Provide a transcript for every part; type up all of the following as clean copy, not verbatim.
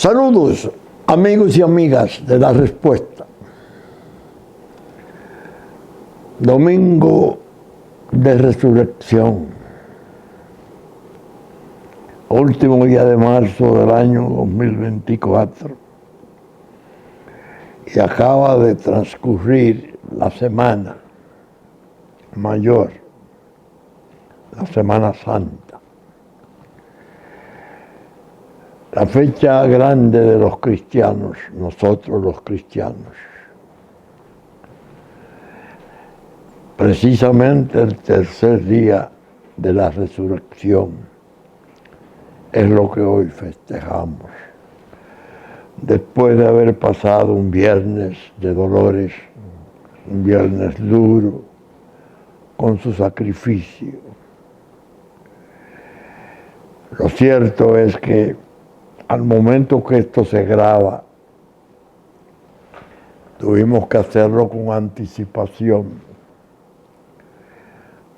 Saludos, amigos y amigas de La Respuesta. Domingo de Resurrección, último día de marzo del año 2024, y acaba de transcurrir la Semana Mayor, la Semana Santa. La fecha grande de los cristianos, nosotros los cristianos. Precisamente el tercer día de la resurrección es lo que hoy festejamos. Después de haber pasado un viernes de dolores, un viernes duro, con su sacrificio. Lo cierto es que al momento que esto se graba, tuvimos que hacerlo con anticipación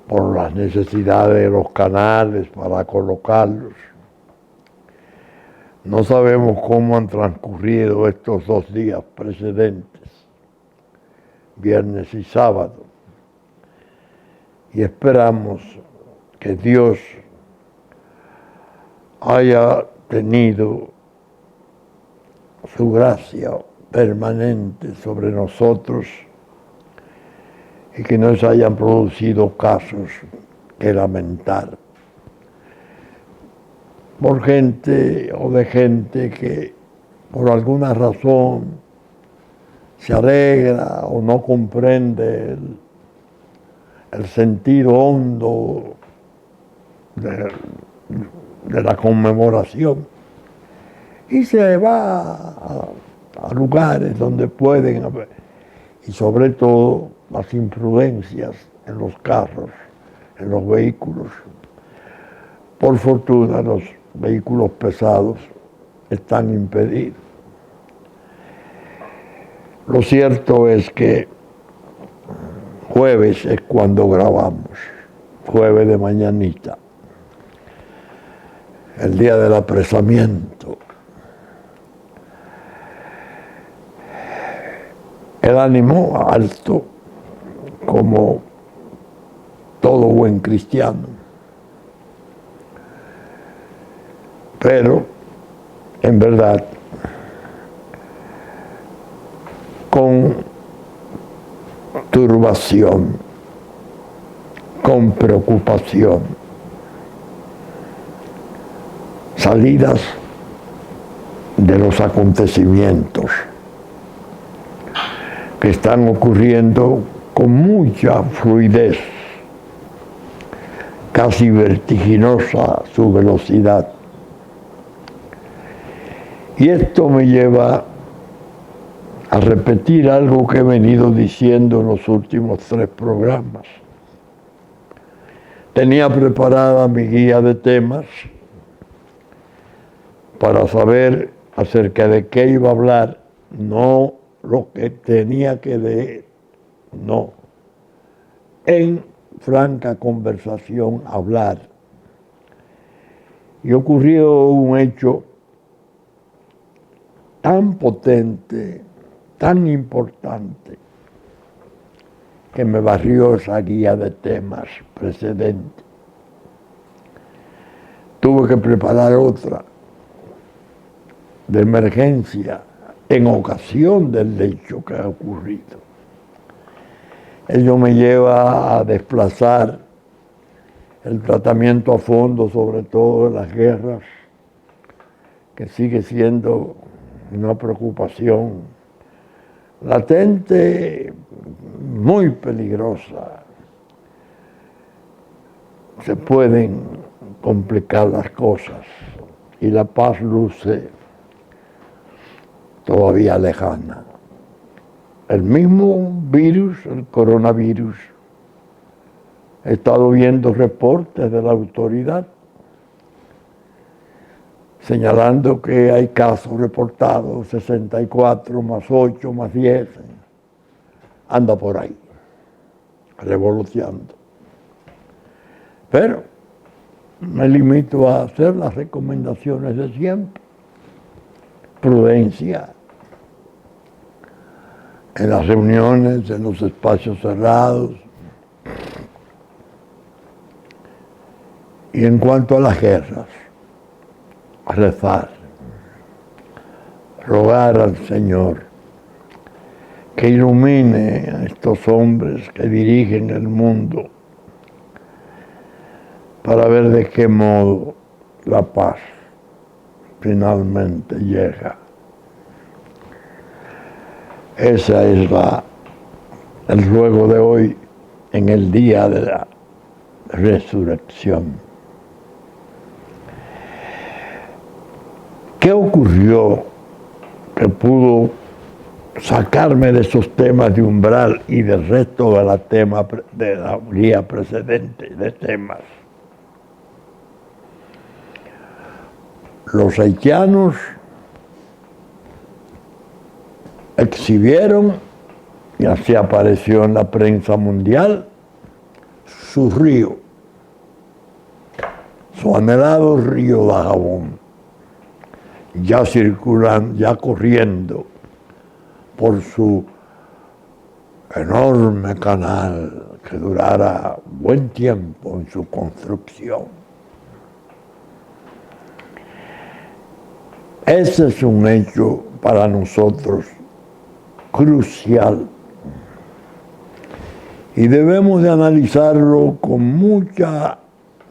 por las necesidades de los canales para colocarlos. No sabemos cómo han transcurrido estos 2 días precedentes, viernes y sábado, y esperamos que Dios haya tenido su gracia permanente sobre nosotros y que no se hayan producido casos que lamentar por gente o de gente que por alguna razón se alegra o no comprende el sentido hondo de la conmemoración y se va a lugares donde pueden haber, y sobre todo las imprudencias en los carros, en los vehículos. Por fortuna los vehículos pesados están impedidos. Lo cierto es que jueves es cuando grabamos, jueves de mañanita, el día del apresamiento. El ánimo alto, como todo buen cristiano. Pero, en verdad, con turbación, con preocupación, salidas de los acontecimientos que están ocurriendo con mucha fluidez, casi vertiginosa su velocidad. Y esto me lleva a repetir algo que he venido diciendo en los últimos 3 programas. Tenía preparada mi guía de temas para saber acerca de qué iba a hablar, no lo que tenía que leer, no. En franca conversación hablar. Y ocurrió un hecho tan potente, tan importante, que me barrió esa guía de temas precedente. Tuve que preparar otra de emergencia en ocasión del hecho que ha ocurrido. Ello me lleva a desplazar el tratamiento a fondo, sobre todo de las guerras, que sigue siendo una preocupación latente, muy peligrosa. Se pueden complicar las cosas y la paz luce todavía lejana. El mismo virus, el coronavirus, he estado viendo reportes de la autoridad señalando que hay casos reportados, 64 más 8 más 10, anda por ahí, revolucionando. Pero me limito a hacer las recomendaciones de siempre. prudencia en las reuniones, en los espacios cerrados. Y en cuanto a las guerras, rezar, rogar al Señor que ilumine a estos hombres que dirigen el mundo para ver de qué modo la paz finalmente llega. Esa es el ruego de hoy en el día de la resurrección. ¿Qué ocurrió que pudo sacarme de esos temas de umbral y del resto de la guía precedente de temas? Los haitianos exhibieron, y así apareció en la prensa mundial, su río, su anhelado río Dajabón, ya circulando, ya corriendo por su enorme canal que durara buen tiempo en su construcción. Ese es un hecho para nosotros crucial y debemos de analizarlo con mucha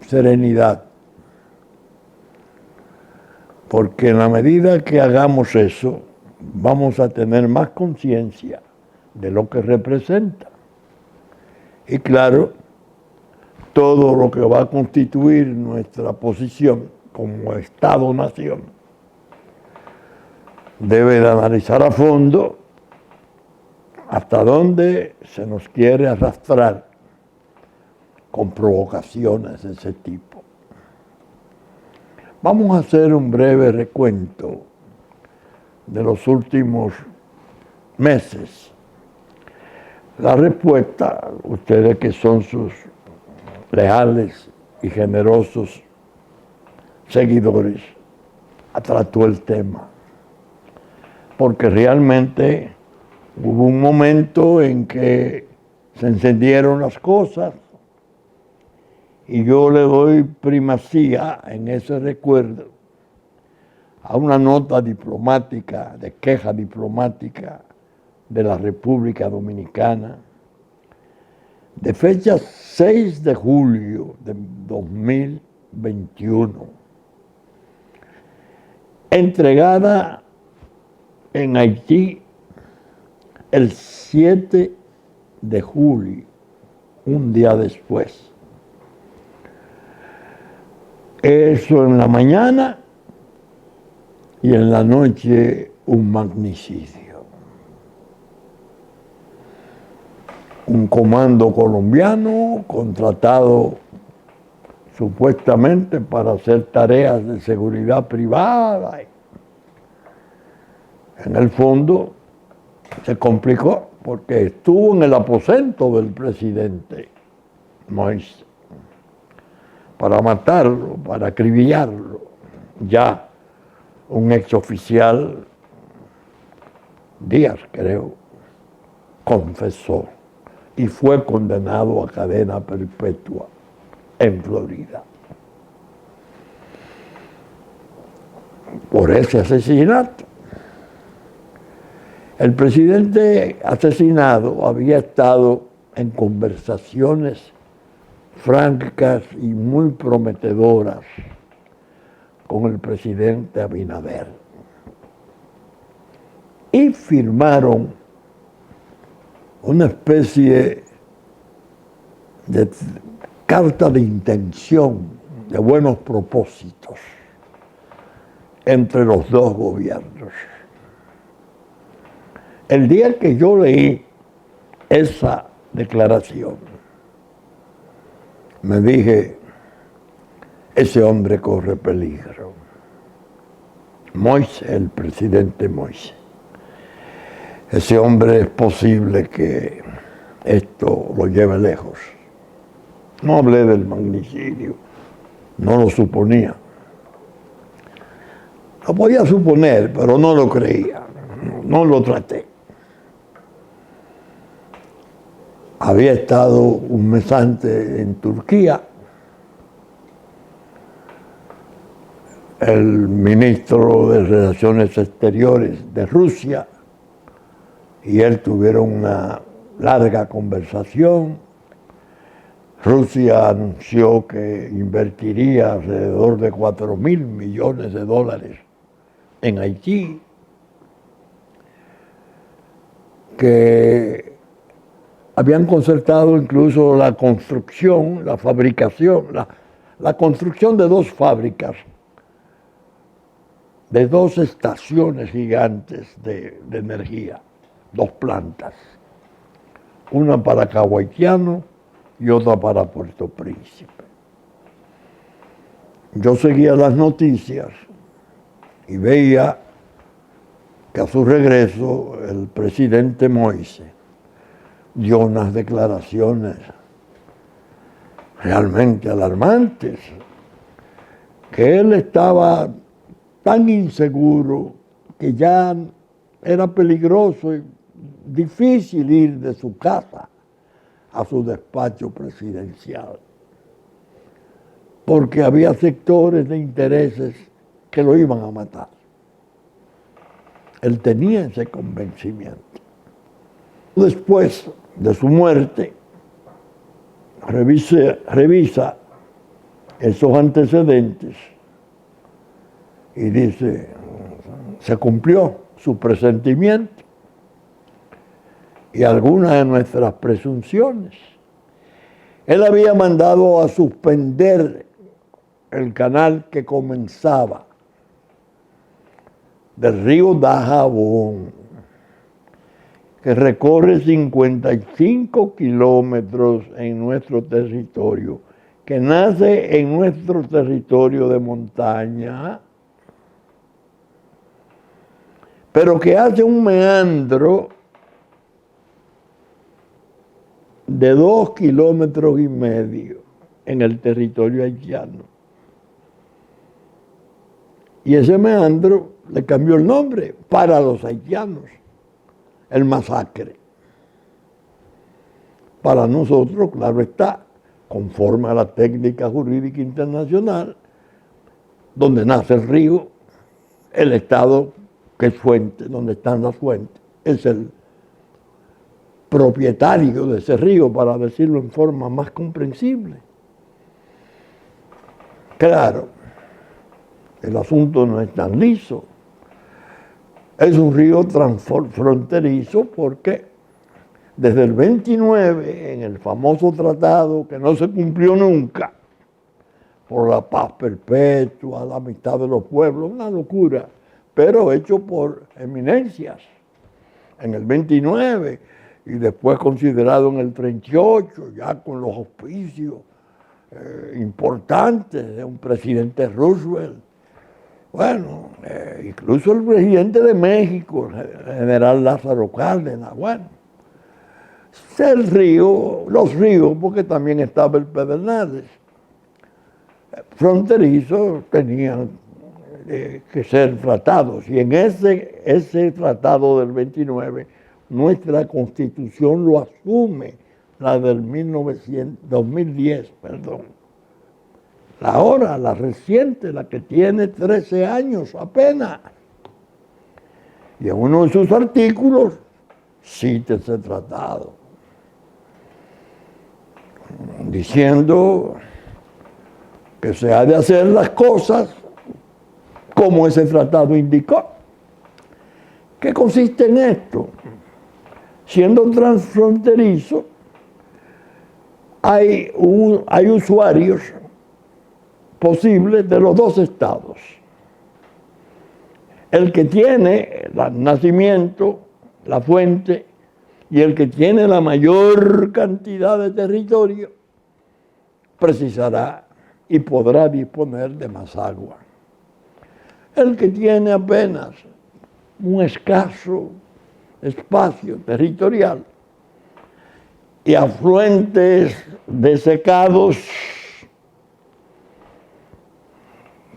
serenidad, porque en la medida que hagamos eso, vamos a tener más conciencia de lo que representa. Y claro, todo lo que va a constituir nuestra posición como Estado-nación debe de analizar a fondo hasta dónde se nos quiere arrastrar con provocaciones de ese tipo. Vamos a hacer un breve recuento de los últimos meses. La respuesta, ustedes que son sus leales y generosos seguidores, trató el tema, porque realmente hubo un momento en que se encendieron las cosas y yo le doy primacía en ese recuerdo a una nota diplomática, de queja diplomática de la República Dominicana, de fecha 6 de julio de 2021, entregada en Haití el 7 de julio, un día después. Eso en la mañana y en la noche un magnicidio. Un comando colombiano contratado supuestamente para hacer tareas de seguridad privada. En el fondo se complicó porque estuvo en el aposento del presidente Moïse para matarlo, para acribillarlo. Ya un exoficial, Díaz creo, confesó y fue condenado a cadena perpetua en Florida por ese asesinato. El presidente asesinado había estado en conversaciones francas y muy prometedoras con el presidente Abinader y firmaron una especie de carta de intención, de buenos propósitos entre los dos gobiernos. El día que yo leí esa declaración, me dije, ese hombre corre peligro. Moïse, el presidente Moïse. Ese hombre es posible que esto lo lleve lejos. No hablé del magnicidio, no lo suponía. Lo podía suponer, pero no lo creía, no lo traté. Había estado un mes antes en Turquía. El ministro de Relaciones Exteriores de Rusia y él tuvieron una larga conversación. Rusia anunció que invertiría alrededor de 4.000 millones de dólares en Haití, que habían concertado incluso la construcción, la fabricación, la construcción de 2 fábricas, de 2 estaciones gigantes de energía, 2 plantas, una para Cabo Haitiano y otra para Puerto Príncipe. Yo seguía las noticias y veía que a su regreso el presidente Moise dio unas declaraciones realmente alarmantes, que él estaba tan inseguro que ya era peligroso y difícil ir de su casa a su despacho presidencial, porque había sectores de intereses que lo iban a matar. Él tenía ese convencimiento. Después de su muerte, revisa esos antecedentes y dice, se cumplió su presentimiento y algunas de nuestras presunciones. Él había mandado a suspender el canal que comenzaba del río Dajabón, que recorre 55 kilómetros en nuestro territorio, que nace en nuestro territorio de montaña, pero que hace un meandro de 2,5 kilómetros en el territorio haitiano. Y ese meandro le cambió el nombre para los haitianos, el Masacre. Para nosotros, claro está, conforme a la técnica jurídica internacional, donde nace el río, el estado que es fuente, donde están las fuentes, es el propietario de ese río, para decirlo en forma más comprensible. Claro, el asunto no es tan liso. Es un río transfronterizo porque desde el 29, en el famoso tratado que no se cumplió nunca, por la paz perpetua, la amistad de los pueblos, una locura, pero hecho por eminencias, en el 29 y después considerado en el 38, ya con los auspicios importantes de un presidente Roosevelt. Bueno, incluso el presidente de México, el general Lázaro Cárdenas, bueno. El río, los ríos, porque también estaba el Pedernales, fronterizos tenían que ser tratados. Y en ese tratado del 29, nuestra Constitución lo asume, la del 2010, perdón. La reciente, la que tiene 13 años apenas. Y en uno de sus artículos cita ese tratado, diciendo que se ha de hacer las cosas como ese tratado indicó. ¿Qué consiste en esto? Siendo transfronterizo, hay usuarios posibles de los 2 estados. El que tiene el nacimiento, la fuente, y el que tiene la mayor cantidad de territorio, precisará y podrá disponer de más agua. El que tiene apenas un escaso espacio territorial y afluentes desecados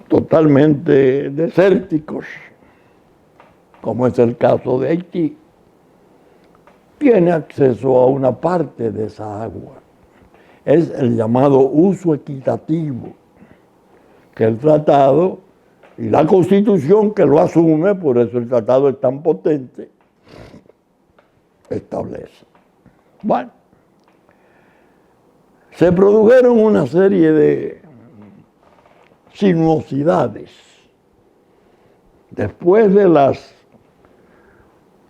total totalmente desérticos, como es el caso de Haití, tiene acceso a una parte de esa agua. Es el llamado uso equitativo, que el tratado y la Constitución que lo asume, por eso el tratado es tan potente, establece. Bueno, se produjeron una serie de sinuosidades después de las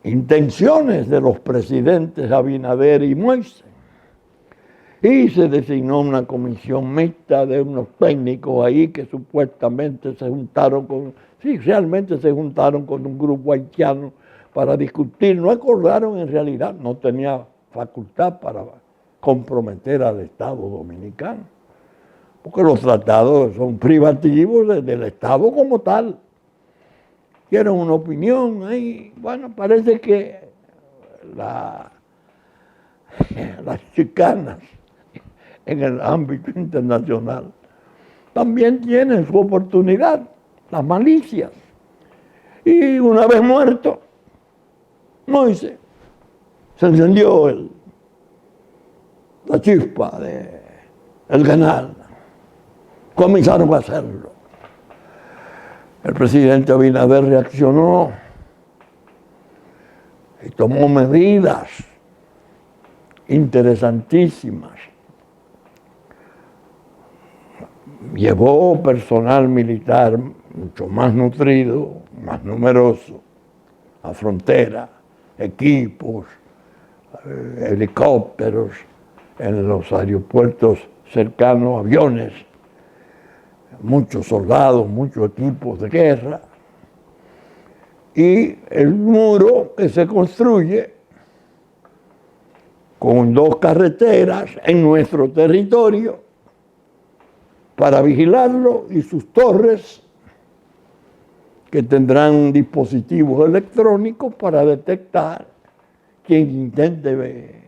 intenciones de los presidentes Abinader y Moïse, y se designó una comisión mixta de unos técnicos ahí que supuestamente se juntaron con, sí, realmente se juntaron con un grupo haitiano para discutir. No acordaron, en realidad no tenía facultad para comprometer al Estado dominicano, porque los tratados son privativos del Estado como tal. Dieron una opinión ahí. Bueno, parece que las chicanas en el ámbito internacional también tienen su oportunidad, las malicias. Y una vez muerto Moïse, se encendió la chispa del canal. Comenzaron a hacerlo. El presidente Abinader reaccionó y tomó medidas interesantísimas. Llevó personal militar mucho más nutrido, más numeroso, a frontera, equipos, helicópteros, en los aeropuertos cercanos, aviones, muchos soldados, muchos equipos de guerra, y el muro que se construye con 2 carreteras en nuestro territorio para vigilarlo, y sus torres que tendrán dispositivos electrónicos para detectar quien intente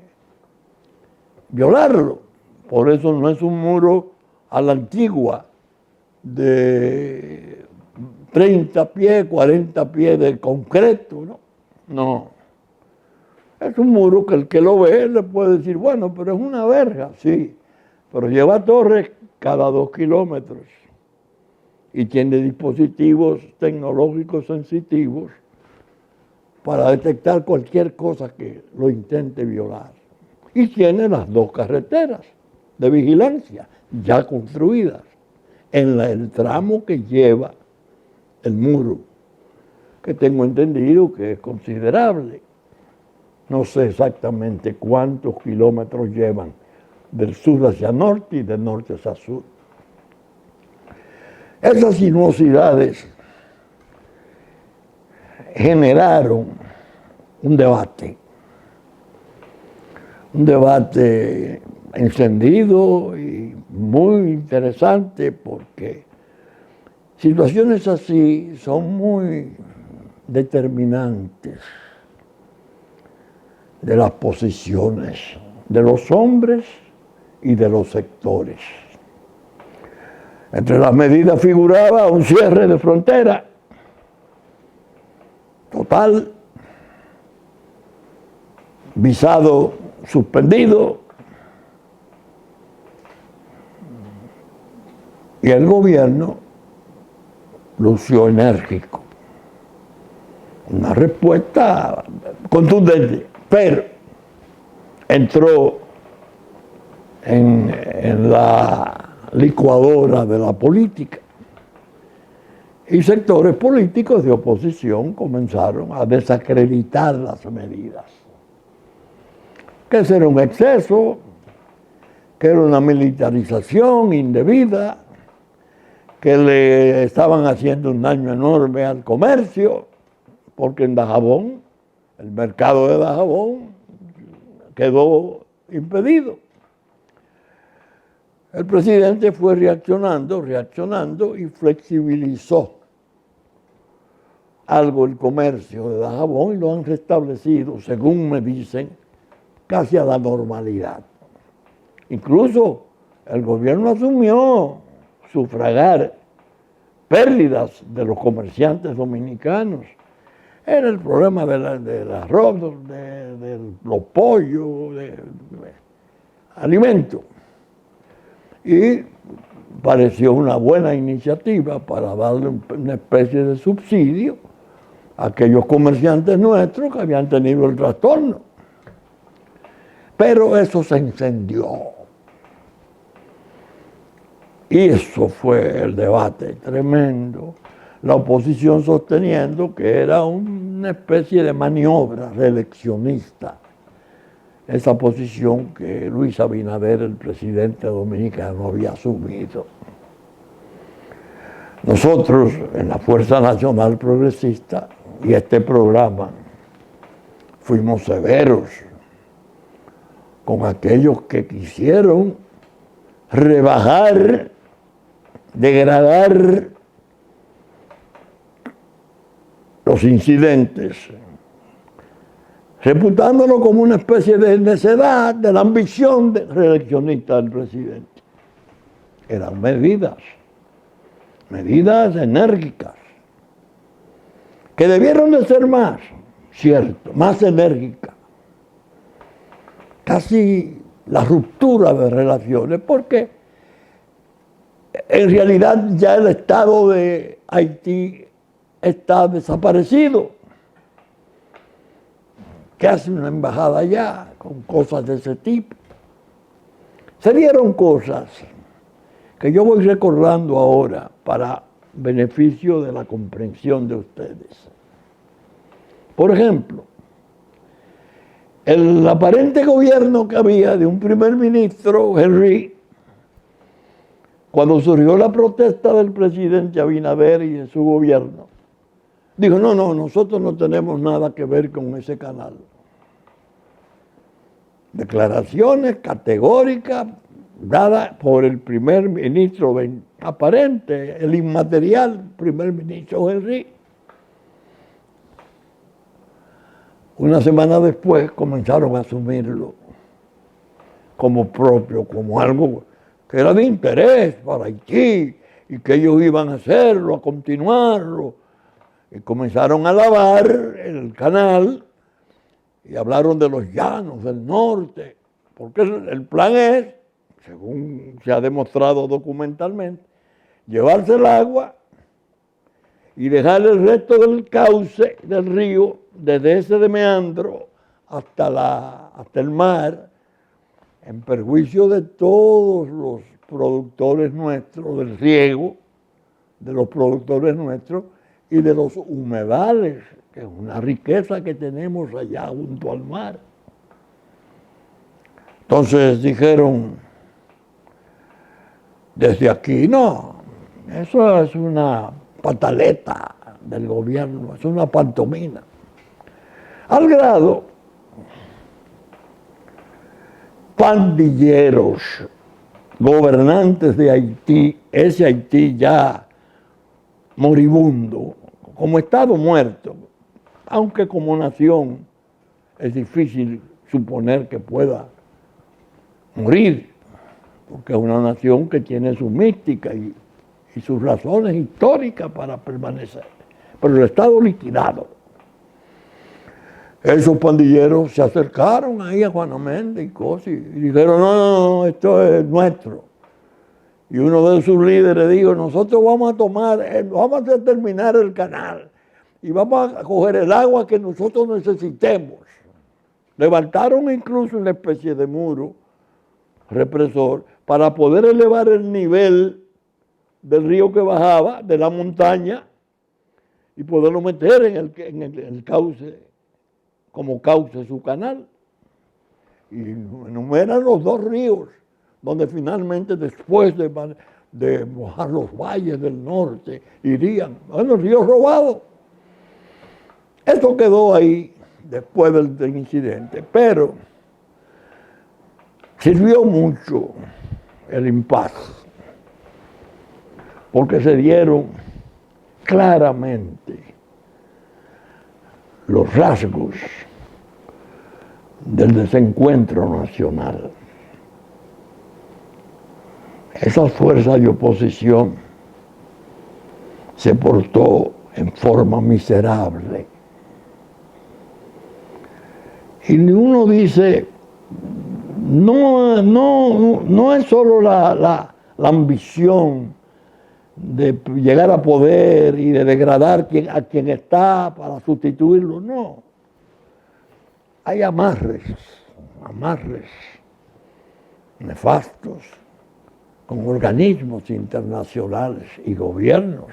violarlo. Por eso no es un muro a la antigua de 30 pies, 40 pies de concreto, ¿no? No. Es un muro que el que lo ve le puede decir, bueno, pero es una verja, sí, pero lleva torres cada 2 kilómetros y tiene dispositivos tecnológicos sensitivos para detectar cualquier cosa que lo intente violar. Y tiene las 2 carreteras de vigilancia ya construidas en el tramo que lleva el muro, que tengo entendido que es considerable. No sé exactamente cuántos kilómetros llevan del sur hacia norte y del norte hacia sur. Esas sinuosidades generaron un debate encendido y muy interesante, porque situaciones así son muy determinantes de las posiciones de los hombres y de los sectores. Entre las medidas figuraba un cierre de frontera total, visado suspendido, y el gobierno lució enérgico. Una respuesta contundente, pero entró en la licuadora de la política, y sectores políticos de oposición comenzaron a desacreditar las medidas. Que ese era un exceso, que era una militarización indebida, que le estaban haciendo un daño enorme al comercio, porque en Dajabón, el mercado de Dajabón quedó impedido. El presidente fue reaccionando y flexibilizó algo el comercio de Dajabón, y lo han restablecido, según me dicen, casi a la normalidad. Incluso el gobierno asumió sufragar pérdidas de los comerciantes dominicanos. Era el problema del arroz, de los pollos, de alimentos. Y pareció una buena iniciativa para darle una especie de subsidio a aquellos comerciantes nuestros que habían tenido el trastorno. Pero eso se incendió. Y eso fue el debate tremendo. La oposición sosteniendo que era una especie de maniobra reeleccionista. Esa posición que Luis Abinader, el presidente dominicano, había asumido. Nosotros, en la Fuerza Nacional Progresista y este programa, fuimos severos con aquellos que quisieron rebajar, degradar los incidentes, reputándolo como una especie de necedad de la ambición reeleccionista del presidente. Eran medidas enérgicas, que debieron de ser más, cierto, más enérgicas. Casi la ruptura de relaciones, porque en realidad ya el Estado de Haití está desaparecido. ¿Qué hace una embajada allá con cosas de ese tipo? Se dieron cosas que yo voy recordando ahora para beneficio de la comprensión de ustedes. Por ejemplo, el aparente gobierno que había de un primer ministro, Henry, cuando surgió la protesta del presidente Abinader y de su gobierno, dijo, no, nosotros no tenemos nada que ver con ese canal. Declaraciones categóricas dadas por el primer ministro aparente, el inmaterial primer ministro Henry. Una semana después comenzaron a asumirlo como propio, como algo que era de interés para Haití y que ellos iban a hacerlo, a continuarlo. Y comenzaron a lavar el canal y hablaron de los llanos del norte, porque el plan es, según se ha demostrado documentalmente, llevarse el agua y dejar el resto del cauce del río, desde ese de meandro hasta el mar, en perjuicio de todos los productores nuestros, del riego, de los productores nuestros y de los humedales, que es una riqueza que tenemos allá junto al mar. Entonces dijeron, desde aquí no, eso es una pataleta del gobierno, es una pantomima. Al grado, pandilleros, gobernantes de Haití, ese Haití ya moribundo, como Estado muerto, aunque como nación es difícil suponer que pueda morir, porque es una nación que tiene su mística y sus razones históricas para permanecer, pero el Estado liquidado. Esos pandilleros se acercaron ahí a Juana Méndez y cosas y dijeron, no, esto es nuestro. Y uno de sus líderes dijo, nosotros vamos a terminar el canal y vamos a coger el agua que nosotros necesitemos. Levantaron incluso una especie de muro represor para poder elevar el nivel del río que bajaba, de la montaña, y poderlo meter en el cauce, como cauce su canal. Y enumeran los dos ríos, donde finalmente después de mojar los valles del norte, irían, bueno, el río robado. Eso quedó ahí después del incidente, pero sirvió mucho el impasse, porque se dieron claramente los rasgos del desencuentro nacional. Esas fuerzas de oposición se portó en forma miserable. Y uno dice, no es solo la ambición de llegar a poder y de degradar a quien está para sustituirlo, no. Hay amarres nefastos con organismos internacionales y gobiernos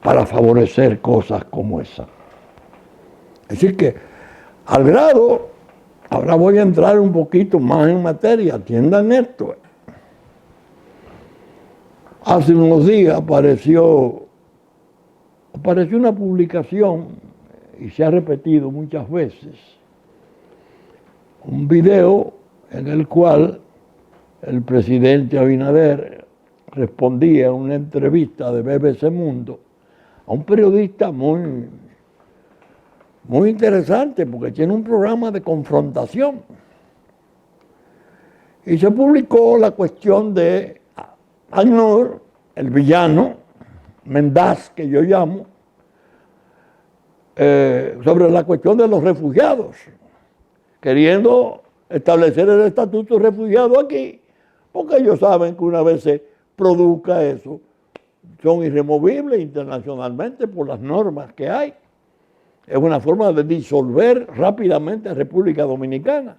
para favorecer cosas como esa. Es decir que, al grado, ahora voy a entrar un poquito más en materia, atiendan esto. Hace unos días apareció una publicación, y se ha repetido muchas veces, un video en el cual el presidente Abinader respondía en una entrevista de BBC Mundo a un periodista muy interesante, porque tiene un programa de confrontación. Y se publicó la cuestión de ACNUR, el villano, mendaz que yo llamo, sobre la cuestión de los refugiados, queriendo establecer el estatuto de refugiado aquí, porque ellos saben que una vez se produzca eso, son irremovibles internacionalmente por las normas que hay. Es una forma de disolver rápidamente a República Dominicana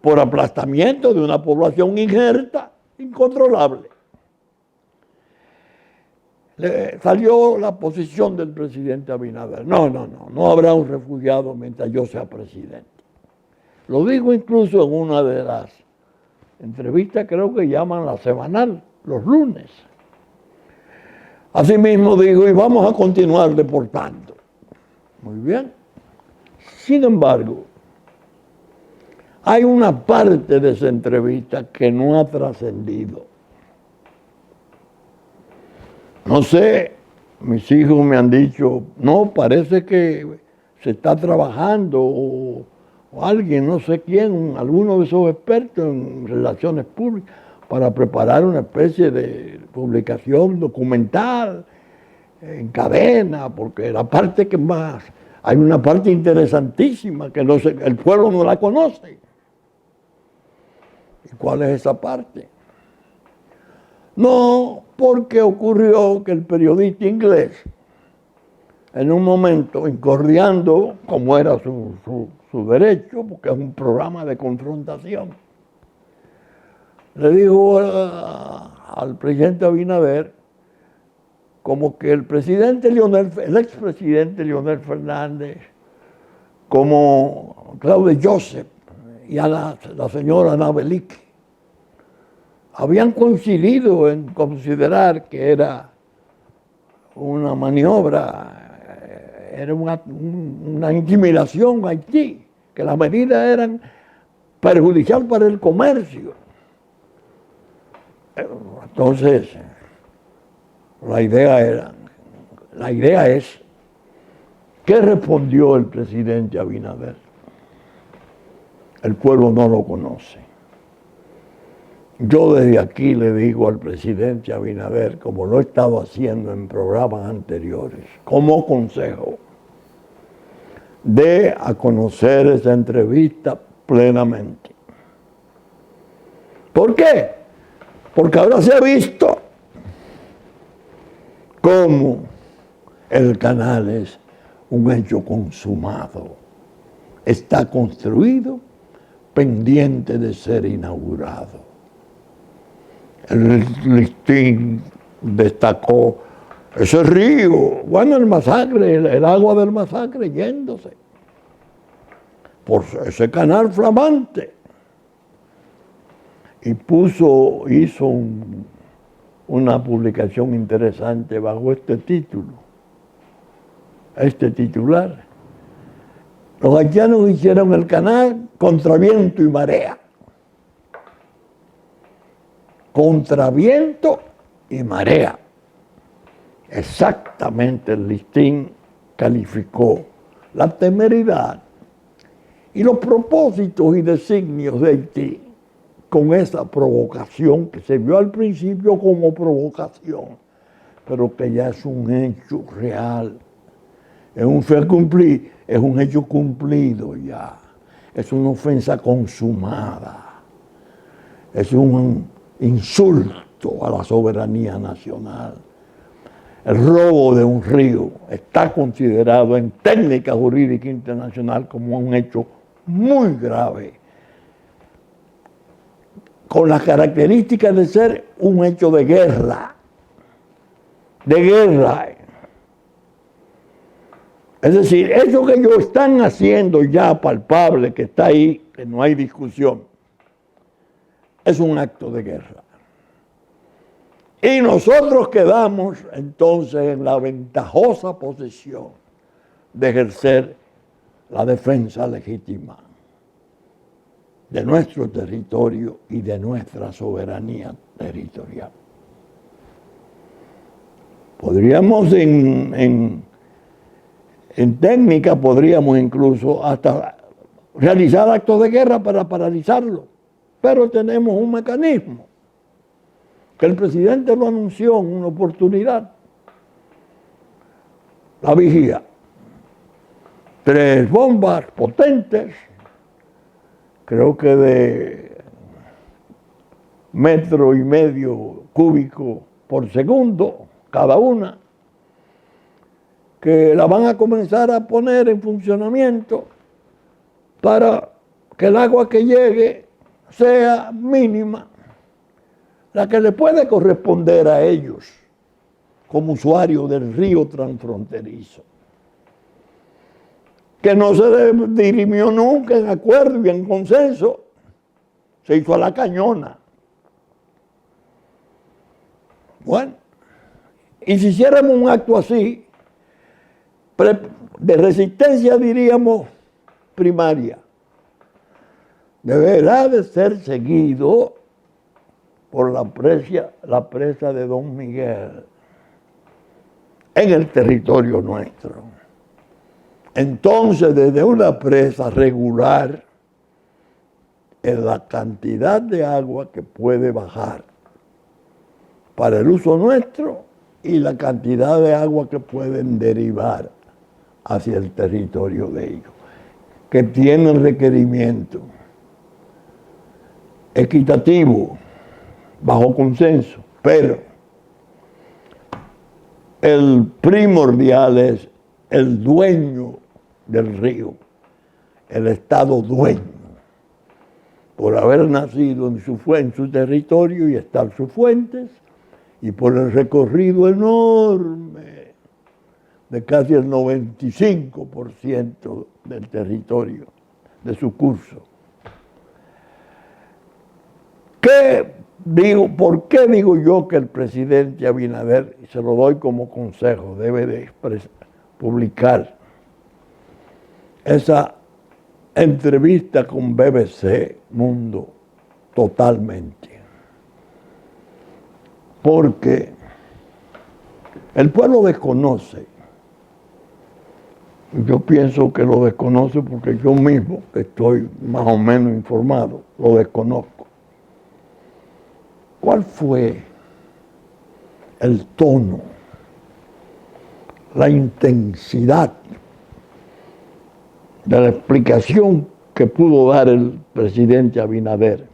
por aplastamiento de una población injerta, incontrolable. Salió la posición del presidente Abinader. No habrá un refugiado mientras yo sea presidente. Lo digo incluso en una de las entrevistas, creo que llaman la semanal, los lunes. Asimismo digo, y vamos a continuar deportando. Muy bien. Sin embargo, hay una parte de esa entrevista que no ha trascendido. No sé, mis hijos me han dicho, no, parece que se está trabajando, o alguien, no sé quién, alguno de esos expertos en relaciones públicas, para preparar una especie de publicación documental en cadena, porque la parte que más, hay una parte interesantísima que el pueblo no la conoce. ¿Y cuál es esa parte? No, porque ocurrió que el periodista inglés, en un momento, incordiando, como era su derecho, porque es un programa de confrontación, le dijo al presidente Abinader como que el expresidente Leonel Fernández, como Claude Joseph y a la señora Nabelic, habían coincidido en considerar que era una maniobra, era una intimidación a Haití, que las medidas eran perjudiciales para el comercio. Entonces, la idea es, ¿qué respondió el presidente Abinader? El pueblo no lo conoce. Yo desde aquí le digo al presidente Abinader, como lo he estado haciendo en programas anteriores, como consejo, dé a conocer esa entrevista plenamente. ¿Por qué? Porque ahora se ha visto cómo el canal es un hecho consumado. Está construido, pendiente de ser inaugurado. El listín destacó ese río, bueno, el masacre, el agua del masacre yéndose por ese canal flamante. Y hizo una publicación interesante bajo este título, este titular. Los haitianos hicieron el canal contra viento y marea. Contra viento y marea. Exactamente el listín calificó la temeridad y los propósitos y designios de Haití con esa provocación que se vio al principio como provocación, pero que ya es un hecho real. Es un fait accompli, es un hecho cumplido ya. Es una ofensa consumada. Es un insulto a la soberanía nacional. El robo de un río está considerado en técnica jurídica internacional como un hecho muy grave, con las características de ser un hecho de guerra. De guerra. Es decir, eso que ellos están haciendo ya palpable, que está ahí, que no hay discusión, es un acto de guerra. Y nosotros quedamos entonces en la ventajosa posición de ejercer la defensa legítima de nuestro territorio y de nuestra soberanía territorial. Podríamos en técnica, podríamos incluso hasta realizar actos de guerra para paralizarlo, pero tenemos un mecanismo que el presidente lo anunció en una oportunidad: la vigía. 3 bombas potentes, creo que de 1,5 metros cúbicos por segundo cada una, que la van a comenzar a poner en funcionamiento para que el agua que llegue sea mínima, la que le puede corresponder a ellos como usuarios del río transfronterizo, que no se dirimió nunca en acuerdo y en consenso, se hizo a la cañona. Bueno, y si hiciéramos un acto así, de resistencia, diríamos, primaria, deberá de ser seguido por la presa de Don Miguel en el territorio nuestro. Entonces, desde una presa regular, en la cantidad de agua que puede bajar para el uso nuestro y la cantidad de agua que pueden derivar hacia el territorio de ellos, que tienen requerimiento equitativo, bajo consenso, pero el primordial es el dueño del río, el Estado dueño, por haber nacido en su territorio y estar sus fuentes, y por el recorrido enorme de casi el 95% del territorio, de su curso. ¿Por qué digo yo que el presidente Abinader, y se lo doy como consejo, debe de publicar esa entrevista con BBC Mundo totalmente? Porque el pueblo desconoce. Yo pienso que lo desconoce porque yo mismo, que estoy más o menos informado, lo desconozco. ¿Cuál fue el tono, la intensidad de la explicación que pudo dar el presidente Abinader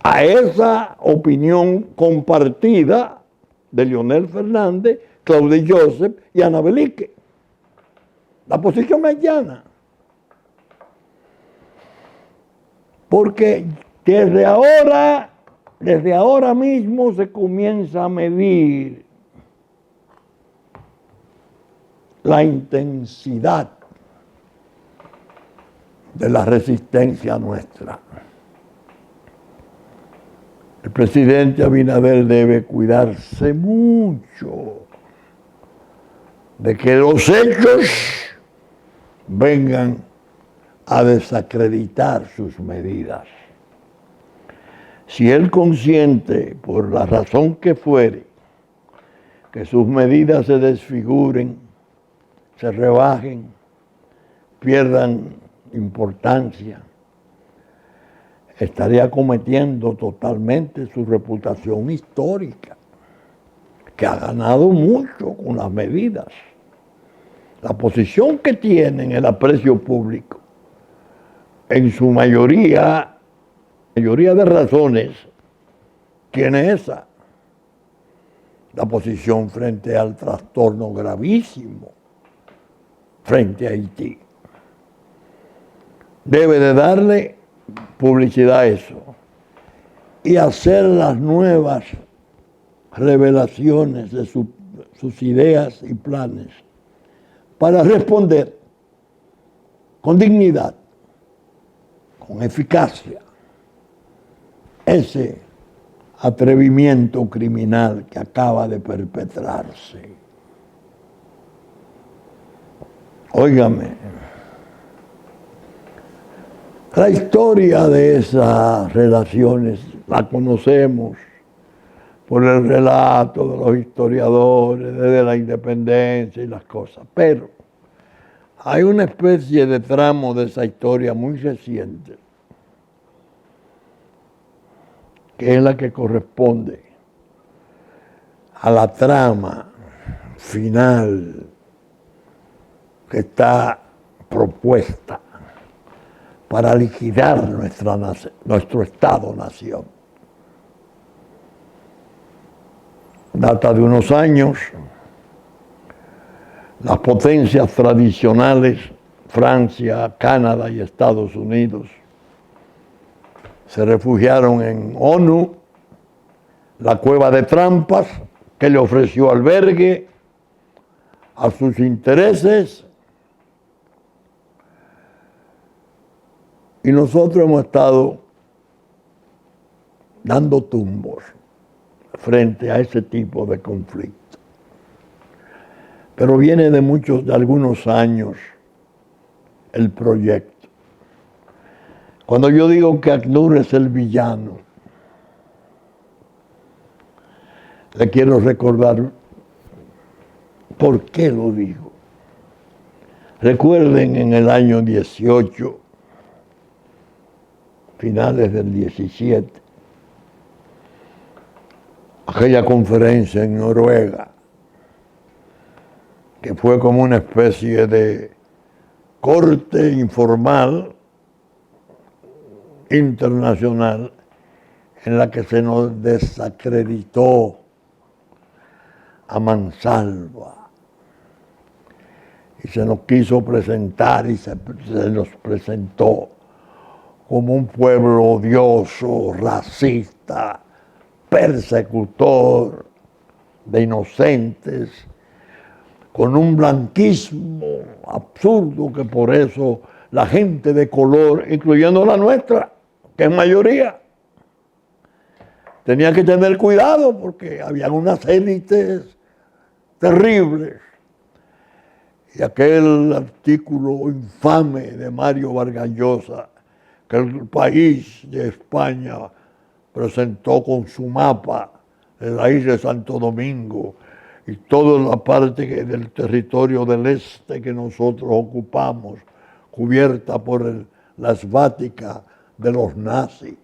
a esa opinión compartida de Leonel Fernández, Claudio Joseph y Ana Belique? La posición es llana. Porque desde ahora mismo se comienza a medir la intensidad de la resistencia nuestra. El presidente Abinader debe cuidarse mucho de que los hechos vengan a desacreditar sus medidas. Si él consiente, por la razón que fuere, que sus medidas se desfiguren, se rebajen, pierdan importancia, estaría cometiendo totalmente su reputación histórica. que ha ganado mucho con las medidas. La posición que tiene en el aprecio público, en su mayoría de razones, tiene esa. La posición frente al trastorno gravísimo, frente a Haití. Debe de darle publicidad a eso y hacer las nuevas revelaciones de sus ideas y planes para responder con dignidad, con eficacia, ese atrevimiento criminal que acaba de perpetrarse. Óigame, la historia de esas relaciones la conocemos por el relato de los historiadores desde la independencia y las cosas, pero hay una especie de tramo de esa historia muy reciente, que es la que corresponde a la trama final que está propuesta para liquidar nuestro Estado-nación. Data de unos años, las potencias tradicionales, Francia, Canadá y Estados Unidos, se refugiaron en ONU, la cueva de trampas que le ofreció albergue a sus intereses, y nosotros hemos estado dando tumbos frente a ese tipo de conflicto. Pero viene de algunos años el proyecto. Cuando yo digo que ACNUR es el villano, le quiero recordar por qué lo digo. Recuerden en el año 18, finales del 17, aquella conferencia en Noruega, que fue como una especie de corte informal internacional en la que se nos desacreditó a mansalva y se nos quiso presentar y se nos presentó como un pueblo odioso, racista, persecutor de inocentes, con un blanquismo absurdo que por eso la gente de color, incluyendo la nuestra, que es mayoría, tenía que tener cuidado porque había unas élites terribles. Y aquel artículo infame de Mario Vargas Llosa, que el país de España presentó con su mapa de la isla de Santo Domingo y toda la parte del territorio del este que nosotros ocupamos, cubierta por la esvática de los nazis,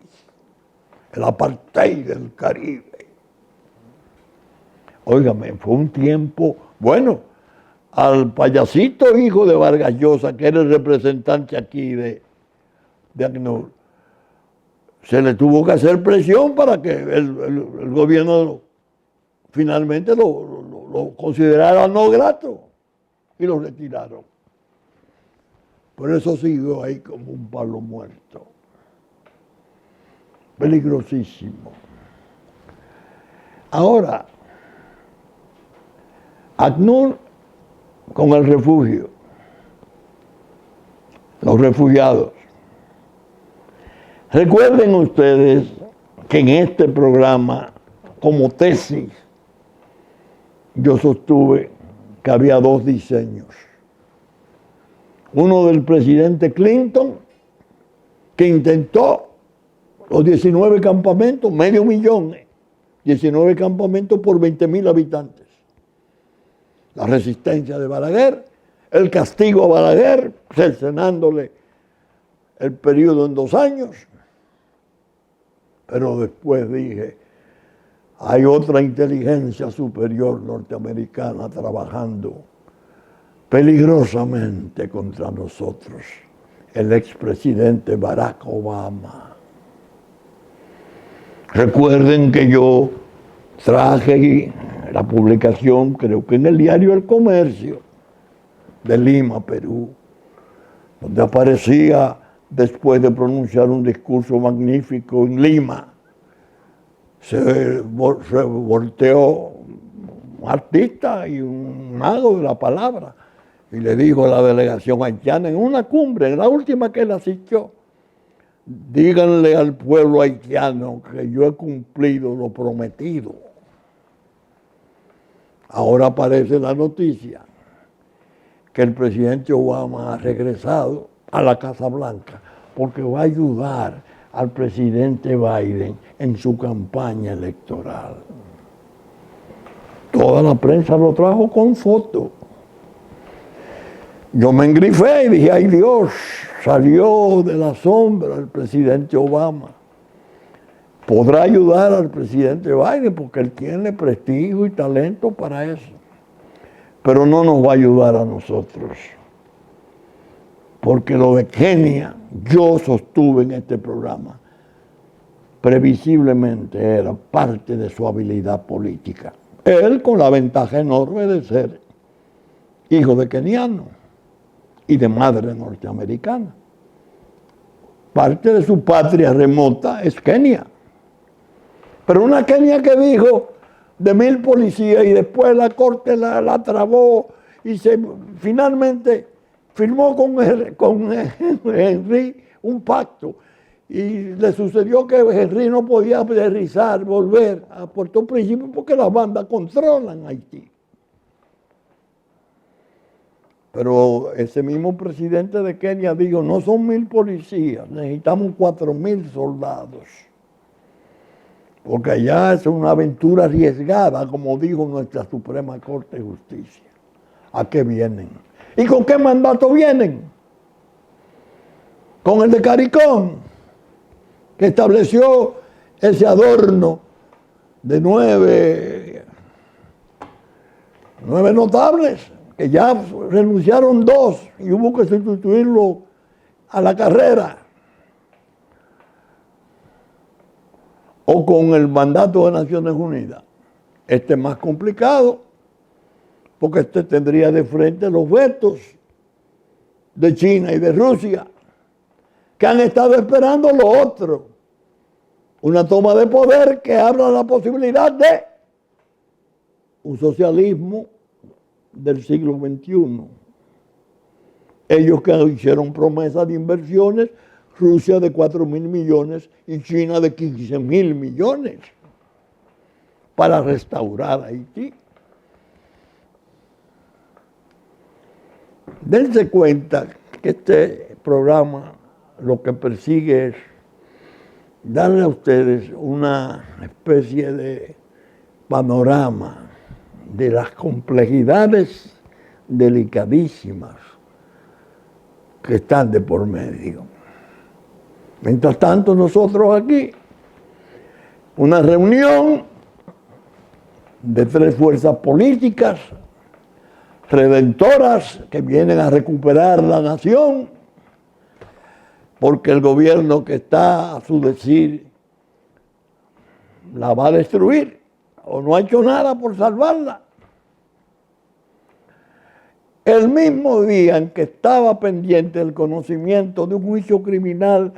el apartheid del Caribe. Óigame, fue un tiempo, bueno, al payasito hijo de Vargas Llosa, que era el representante aquí de ACNUR, se le tuvo que hacer presión para que el gobierno finalmente lo considerara no grato y lo retiraron. Por eso siguió ahí como un palo muerto. Peligrosísimo. Ahora, ACNUR con el refugio, los refugiados. Recuerden ustedes que en este programa, como tesis, yo sostuve que había dos diseños. Uno del presidente Clinton, que intentó los 19 campamentos, 500,000, 19 campamentos por 20,000 habitantes. La resistencia de Balaguer, el castigo a Balaguer, cercenándole el periodo en 2 años. Pero después dije, hay otra inteligencia superior norteamericana trabajando peligrosamente contra nosotros, el expresidente Barack Obama. Recuerden que yo traje la publicación, creo que en el diario El Comercio, de Lima, Perú, donde aparecía, después de pronunciar un discurso magnífico en Lima, se volteó un artista y un mago de la palabra y le dijo a la delegación haitiana en una cumbre, en la última que él asistió: díganle al pueblo haitiano que yo he cumplido lo prometido. Ahora aparece la noticia que el presidente Obama ha regresado a la Casa Blanca porque va a ayudar al presidente Biden en su campaña electoral. Toda la prensa lo trajo con foto. Yo me engrifé y dije: ay Dios, salió de la sombra el presidente Obama. Podrá ayudar al presidente Biden porque él tiene prestigio y talento para eso. Pero no nos va a ayudar a nosotros. Porque lo de Kenia, yo sostuve en este programa, previsiblemente era parte de su habilidad política. Él con la ventaja enorme de ser hijo de keniano y de madre norteamericana. Parte de su patria remota es Kenia. Pero una Kenia que dijo de 1,000 policías y después la corte la trabó y finalmente firmó con Henry un pacto. Y le sucedió que Henry no podía aterrizar, volver a Puerto Príncipe porque las bandas controlan Haití. Pero ese mismo presidente de Kenia dijo: no son 1,000 policías, necesitamos 4,000 soldados. Porque allá es una aventura arriesgada, como dijo nuestra Suprema Corte de Justicia. ¿A qué vienen? ¿Y con qué mandato vienen? Con el de CARICOM, que estableció ese adorno de 9 notables, que ya renunciaron 2 y hubo que sustituirlo a la carrera. O con el mandato de Naciones Unidas. Este es más complicado, porque este tendría de frente los vetos de China y de Rusia, que han estado esperando lo otro. Una toma de poder que abra la posibilidad de un socialismo del siglo XXI. Ellos que hicieron promesas de inversiones, Rusia de 4,000 millones y China de 15,000 millones para restaurar Haití. Dense cuenta que este programa lo que persigue es darle a ustedes una especie de panorama de las complejidades delicadísimas que están de por medio. Mientras tanto, nosotros aquí, una reunión de 3 fuerzas políticas redentoras que vienen a recuperar la nación, porque el gobierno que está a su decir la va a destruir o no ha hecho nada por salvarla. El mismo día en que estaba pendiente el conocimiento de un juicio criminal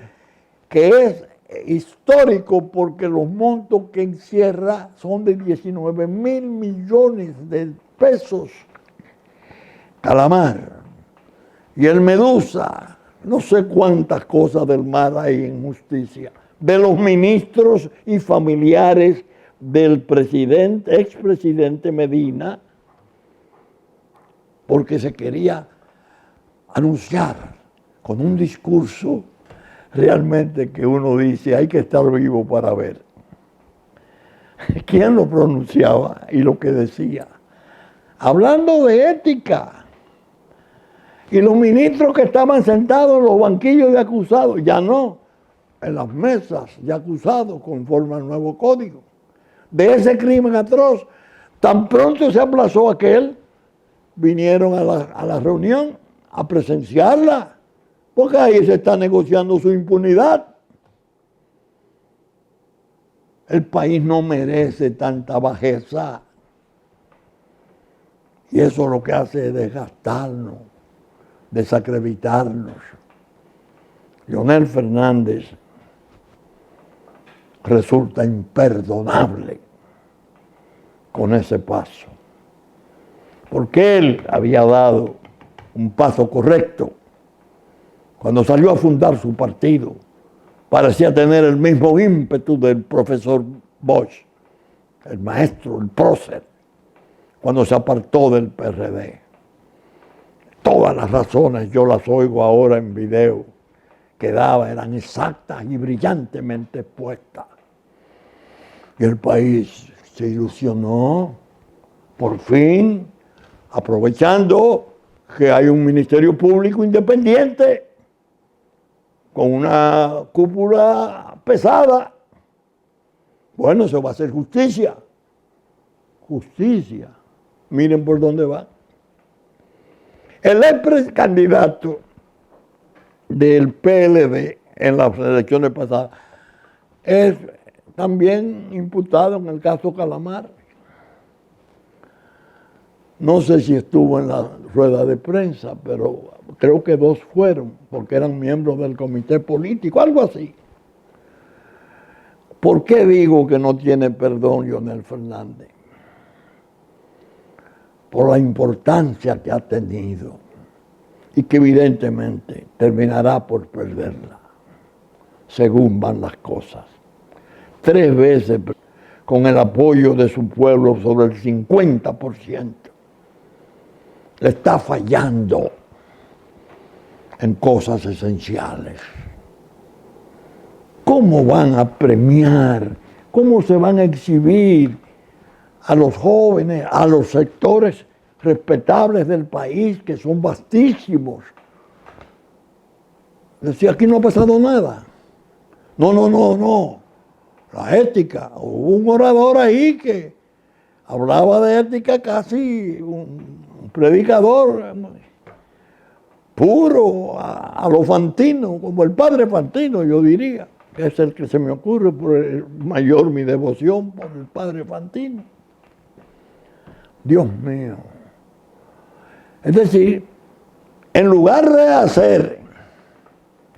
que es histórico porque los montos que encierra son de 19,000 millones de pesos. Calamar y el Medusa, no sé cuántas cosas del mar hay en justicia, de los ministros y familiares del presidente, expresidente Medina, porque se quería anunciar con un discurso realmente que uno dice: hay que estar vivo para ver. ¿Quién lo pronunciaba y lo que decía? Hablando de ética. Y los ministros que estaban sentados en los banquillos de acusados, ya no, en las mesas de acusados conforme al nuevo código. de ese crimen atroz. Tan pronto se aplazó aquel, vinieron a la reunión a presenciarla, porque ahí se está negociando su impunidad. El país no merece tanta bajeza. Y eso lo que hace es desgastarnos, desacreditarnos. Leonel Fernández resulta imperdonable con ese paso, porque él había dado un paso correcto. Cuando salió a fundar su partido, parecía tener el mismo ímpetu del profesor Bosch, el maestro, el prócer, cuando se apartó del PRD. Todas las razones, yo las oigo ahora en video, que daba eran exactas y brillantemente expuestas. Y el país se ilusionó, por fin, aprovechando que hay un Ministerio Público independiente, con una cúpula pesada. Bueno, eso va a ser justicia. Justicia. Miren por dónde va. El ex candidato del PLD en las elecciones pasadas es también imputado en el caso Calamar. No sé si estuvo en la rueda de prensa, pero creo que 2 fueron, porque eran miembros del comité político, algo así. ¿Por qué digo que no tiene perdón Leonel Fernández? Por la importancia que ha tenido y que evidentemente terminará por perderla, según van las cosas. 3 veces con el apoyo de su pueblo sobre el 50%. Le está fallando en cosas esenciales. ¿Cómo van a premiar? ¿Cómo se van a exhibir a los jóvenes, a los sectores respetables del país, que son vastísimos? Decía, aquí no ha pasado nada. No. La ética. Hubo un orador ahí que hablaba de ética, casi un predicador puro, a lo Fantino, como el padre Fantino, yo diría, que es el que se me ocurre por el mayor mi devoción por el padre Fantino. Dios mío. Es decir, en lugar de hacer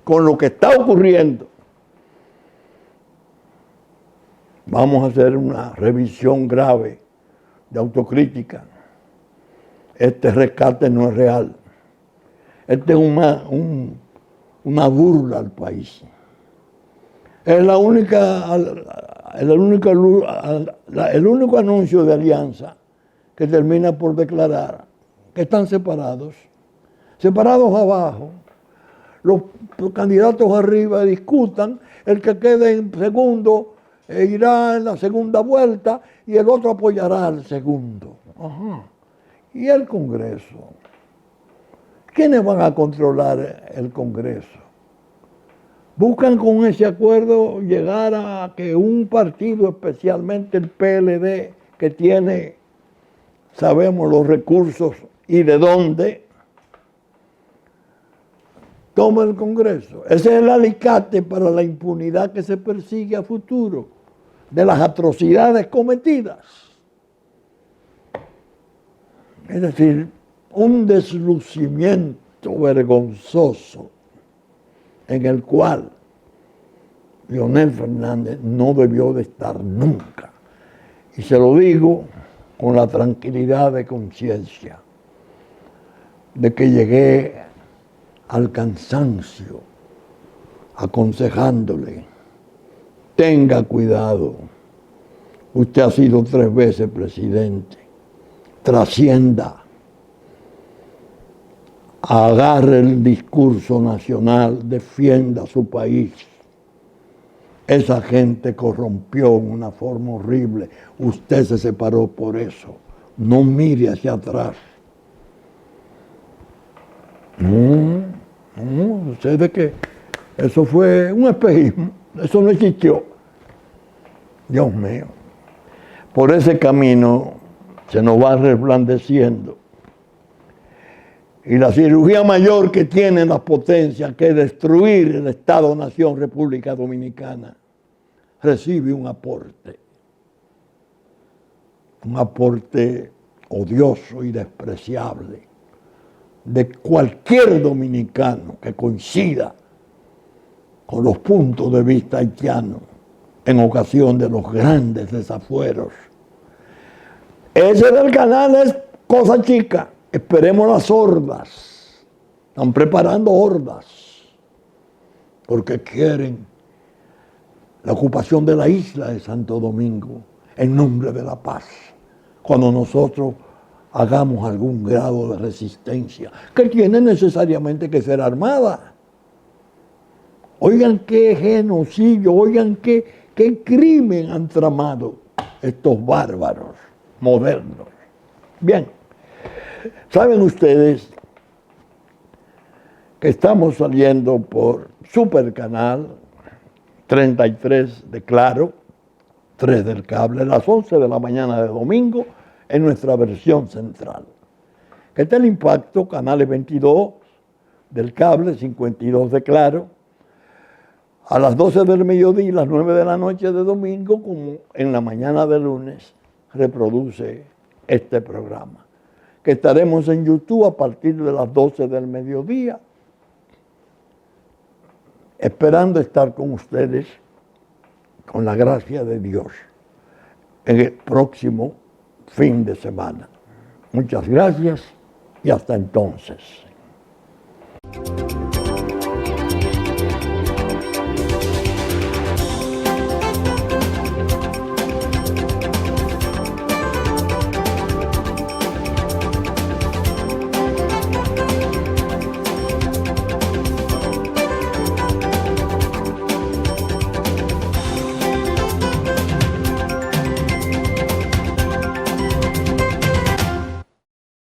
con lo que está ocurriendo, vamos a hacer una revisión grave de autocrítica. Este rescate no es real. Este es una burla al país. Es el único anuncio de alianza que termina por declarar que están separados abajo. Los candidatos arriba discutan, el que quede en segundo irá en la segunda vuelta y el otro apoyará al segundo. Ajá. ¿Y el Congreso? ¿Quiénes van a controlar el Congreso? Buscan con ese acuerdo llegar a que un partido, especialmente el PLD, que tiene, sabemos los recursos y de dónde, toma el Congreso. Ese es el alicate para la impunidad que se persigue a futuro de las atrocidades cometidas. Es decir, un deslucimiento vergonzoso en el cual Leonel Fernández no debió de estar nunca. Y se lo digo con la tranquilidad de conciencia de que llegué al cansancio aconsejándole, tenga cuidado, usted ha sido 3 veces presidente, trascienda, agarre el discurso nacional, defienda a su país. Esa gente corrompió en una forma horrible. Usted se separó por eso. No mire hacia atrás. No, sé de que eso fue un espejismo. Eso no existió. Dios mío. por ese camino se nos va resplandeciendo. Y la cirugía mayor que tienen las potencias, que es destruir el Estado-Nación República Dominicana, recibe un aporte odioso y despreciable de cualquier dominicano que coincida con los puntos de vista haitianos en ocasión de los grandes desafueros. Ese del canal es cosa chica. Esperemos las hordas. Están preparando hordas porque quieren la ocupación de la isla de Santo Domingo en nombre de la paz. Cuando nosotros hagamos algún grado de resistencia, que tiene necesariamente que ser armada. Oigan qué genocidio, oigan qué crimen han tramado estos bárbaros modernos. Bien, saben ustedes que estamos saliendo por Supercanal 33 de Claro, 3 del cable, a las 11 de la mañana de domingo, en nuestra versión central. Que está el impacto, canales 22 del cable, 52 de Claro, a las 12 del mediodía y las 9 de la noche de domingo, como en la mañana de lunes, reproduce este programa. Que estaremos en YouTube a partir de las 12 del mediodía, esperando estar con ustedes, con la gracia de Dios, en el próximo fin de semana. Muchas gracias y hasta entonces.